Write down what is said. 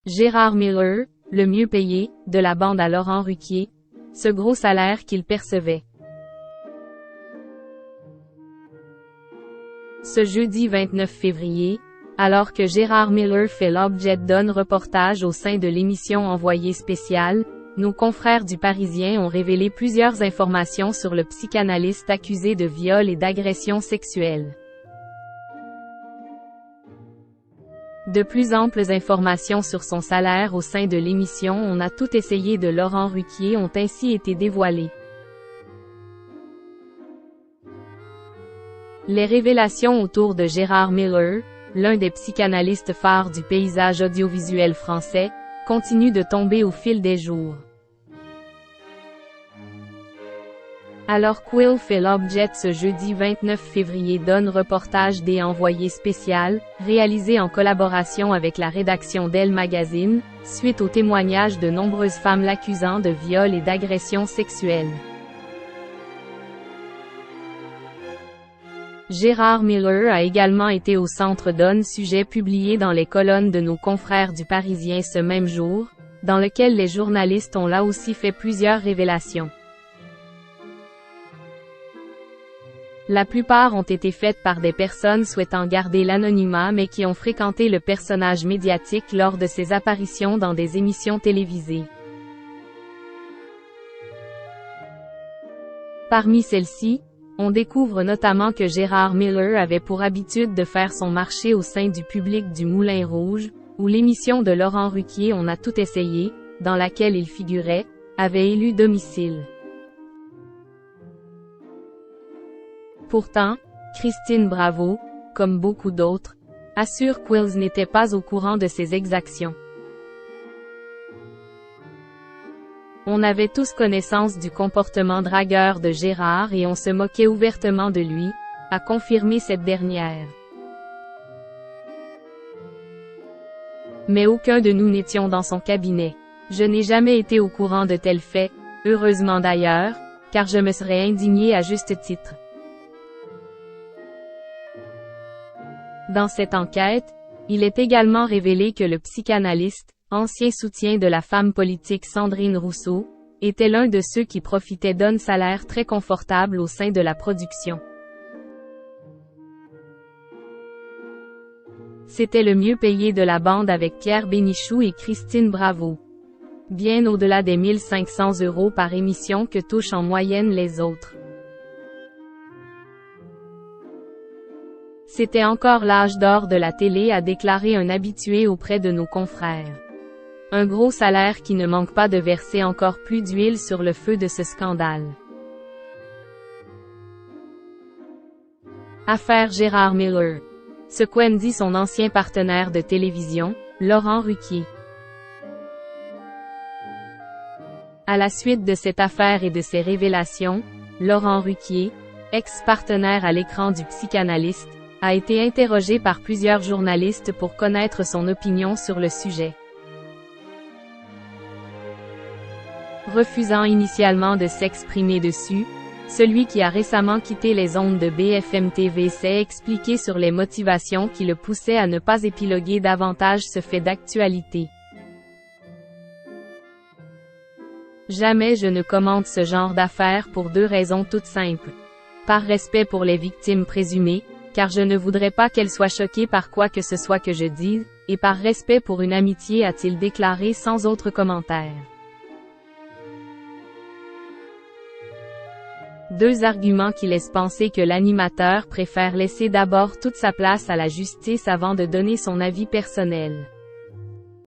Gérard Miller, le mieux payé, de la bande à Laurent Ruquier, ce gros salaire qu'il percevait. Ce jeudi 29 février, alors que Gérard Miller fait l'objet d'un reportage au sein de l'émission Envoyé spécial, nos confrères du Parisien ont révélé plusieurs informations sur le psychanalyste accusé de viol et d'agression sexuelle. De plus amples informations sur son salaire au sein de l'émission On a tout essayé de Laurent Ruquier ont ainsi été dévoilées. Les révélations autour de Gérard Miller, l'un des psychanalystes phares du paysage audiovisuel français, continuent de tomber au fil des jours. Alors Quill fait l'objet ce jeudi 29 février d'un reportage des Envoyés spécial, réalisé en collaboration avec la rédaction d'Elle Magazine, suite aux témoignages de nombreuses femmes l'accusant de viol et d'agression sexuelle. Gérard Miller a également été au centre d'un sujet publié dans les colonnes de nos confrères du Parisien ce même jour, dans lequel les journalistes ont là aussi fait plusieurs révélations. La plupart ont été faites par des personnes souhaitant garder l'anonymat mais qui ont fréquenté le personnage médiatique lors de ses apparitions dans des émissions télévisées. Parmi celles-ci, on découvre notamment que Gérard Miller avait pour habitude de faire son marché au sein du public du Moulin Rouge, où l'émission de Laurent Ruquier On a tout essayé, dans laquelle il figurait, avait élu domicile. Pourtant, Christine Bravo, comme beaucoup d'autres, assure qu'Wills n'était pas au courant de ces exactions. On avait tous connaissance du comportement dragueur de Gérard et on se moquait ouvertement de lui, a confirmé cette dernière. Mais aucun de nous n'étions dans son cabinet. Je n'ai jamais été au courant de tels faits, heureusement d'ailleurs, car je me serais indignée à juste titre. Dans cette enquête, il est également révélé que le psychanalyste, ancien soutien de la femme politique Sandrine Rousseau, était l'un de ceux qui profitaient d'un salaire très confortable au sein de la production. C'était le mieux payé de la bande avec Pierre Bénichou et Christine Bravo. Bien au-delà des 1500 € par émission que touchent en moyenne les autres. C'était encore l'âge d'or de la télé, a déclaré un habitué auprès de nos confrères. Un gros salaire qui ne manque pas de verser encore plus d'huile sur le feu de ce scandale. Affaire Gérard Miller. Ce qu'en dit son ancien partenaire de télévision, Laurent Ruquier. À la suite de cette affaire et de ses révélations, Laurent Ruquier, ex-partenaire à l'écran du psychanalyste, a été interrogé par plusieurs journalistes pour connaître son opinion sur le sujet. Refusant initialement de s'exprimer dessus, celui qui a récemment quitté les ondes de BFM TV s'est expliqué sur les motivations qui le poussaient à ne pas épiloguer davantage ce fait d'actualité. Jamais je ne commente ce genre d'affaires pour deux raisons toutes simples. Par respect pour les victimes présumées, car je ne voudrais pas qu'elles soient choquées par quoi que ce soit que je dise, et par respect pour une amitié, a-t-il déclaré sans autre commentaire. Deux arguments qui laissent penser que l'animateur préfère laisser d'abord toute sa place à la justice avant de donner son avis personnel.